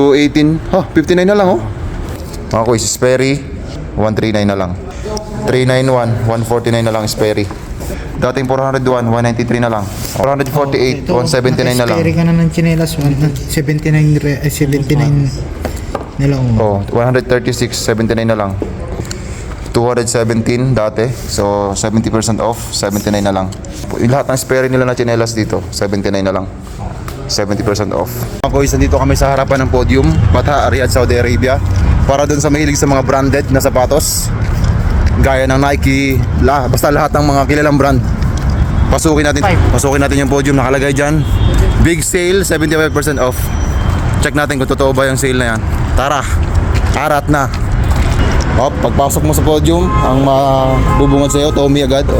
218, 59 na lang oh. Mga kuys, Sperry, 139 na lang. 391, 149 na lang Sperry. Dating 401, 193 na lang. 448, 179 na lang. Sperry ka na ng chinelas, 79 na lang. Oh, 136, 79 na lang. 217 dati, so 70% off, 79 na lang. Yung lahat ng Sperry nila na chinelas dito, 79 na lang. 70% off. Mga kuys, nandito kami sa harapan ng podium, Bata, Riyadh, Saudi Arabia. Para dun sa mahilig sa mga branded na sapatos. Gaya ng Nike, basta lahat ng mga kilalang brand. Pasukin natin yung podium, nakalagay dyan. Big sale, 75% off. Check natin kung totoo ba yung sale na yan. Tara, arat na. Pagpasok mo sa podium, ang mabubungad sa'yo, Tommy agad.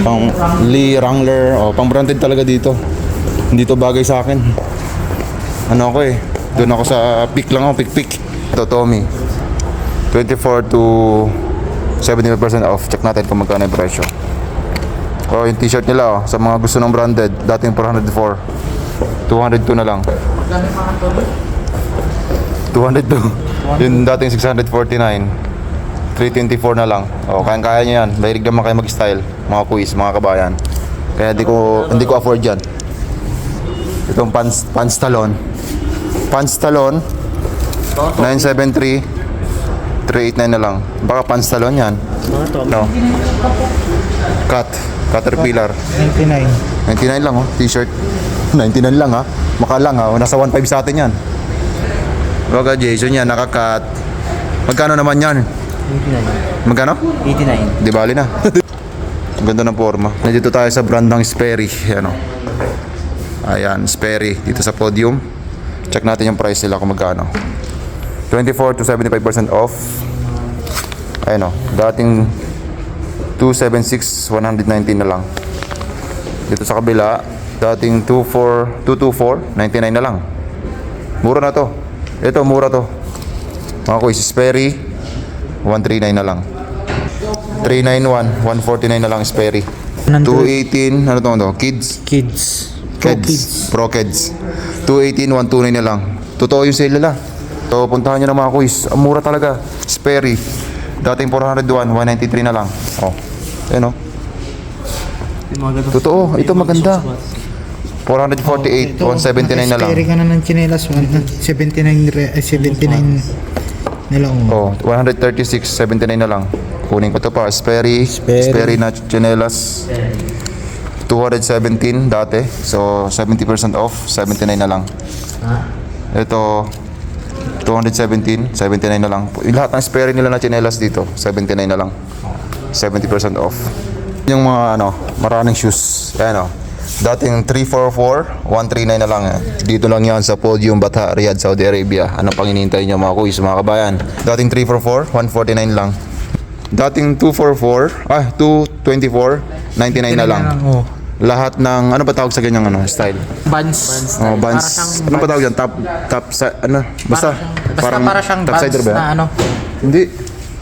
Pang Lee, Wrangler, pang branded talaga dito. Hindi to bagay sa akin. Ano ako doon ako sa pick lang ako, pick. Ito, Tommy. 24 to 75% off. Check natin kung magkano yung presyo. Yung t-shirt nila sa mga gusto ng branded, dating 404. 202 na lang. 202. Yung dating 649. 324 na lang. Kaya nyo yan. Mahilig naman kayo mag-style, mga kuis, mga kabayan. Kaya hindi ko afford yan. Itong pants talon 973 389 na lang. Baka pants talon yan. No. Caterpillar 99 lang t-shirt 99 lang makalang nasa 1.5 sa atin yan. Baga Jason yan, nakakat. Magkano naman yan? 89. Magkano? 89. Di bali na. Ang ganda ng forma. Nandito tayo sa brand ng Sperry. Ayan, Sperry dito sa podium. Check natin yung price nila kung magkano. 24 to 75% off. Ayan dating 276, 119 na lang. Dito sa kabila, dating 224, 99 na lang. Mura na to. Ito, mura to. Mga kuys, Sperry, 139 na lang. 391, 149 na lang Sperry. 218, ano to? Kids. Pro Kids. 218, 129 na lang. Totoo yung sale nila. So, puntahan nyo na mga kuys. Ang mura talaga. Sperry. Dating 401, 193 na lang. Totoo. Ito maganda. 448, 179 na lang. Sperry ka na ng chinelas, 79 na lang. 136, 79 na lang. Kunin ko to pa. Sperry na chinelas. 217 dati. So, 70% off. 79 na lang. Ito, 217, 79 na lang. Yung lahat ng Sperry nila na chinelas dito, 79 na lang. 70% off. Yung mga maraming shoes. Dating 344, 139 na lang. Dito lang yan sa podium, Bata, Riyadh, Saudi Arabia. Ano pang hinihintay nyo mga kuys, mga kabayan? Dating 344, 149 lang. Dating 224, 99 na lang. Lahat ng, ano ba tawag sa ganyang style? Buns. Buns. Ano ba tawag yan? Basta para siyang top sider ba yan? na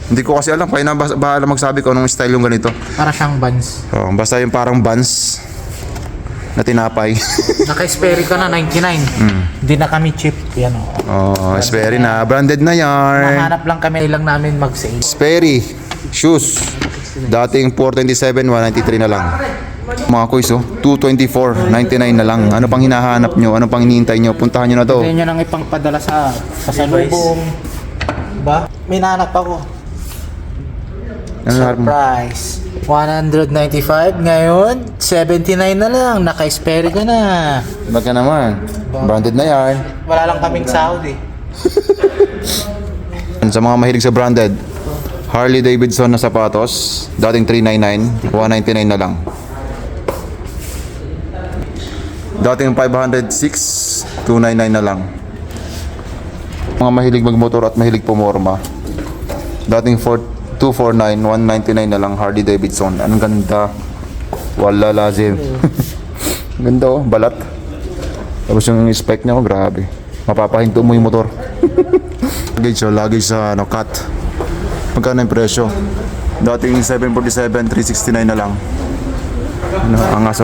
Hindi ko kasi alam. Kaya na bahala magsabi ko anong style yung ganito. Para siyang buns. Basta yung parang buns na tinapay. Naka-Sperry ka na, 99. Hindi na kami cheap. Yan Sperry na. Branded na yarn. Nahanap lang kami lang namin mag-sale. Sperry. Shoes. Dating 427, 193 na lang. Mga kuys, 224, 99 na lang. Ano pang hinahanap nyo? Ano pang hinihintay nyo? Puntahan nyo na to. Hindi nyo nang ipangpadala sa salubong. Ba? May nahanap ako. Surprise. 195 ngayon, 79 na lang. Naka-Sperry ka na. Ba't ka naman? Branded na yan. Wala lang kaming Saudi. Sa mga mahilig sa branded, Harley Davidson na sapatos, dating 399, 199 na lang. Dating 506, 299 na lang. Mga mahilig magmotor at mahilig pumorma, dating 249, 199 na lang. Harley Davidson. Ang ganda. Wala lazim. Ganda balat. Tapos yung spec niya grabe. Mapapahinto mo yung motor. Luggage sa cut. Magkano yung presyo? Dating 747, 369 na lang. Ang aso.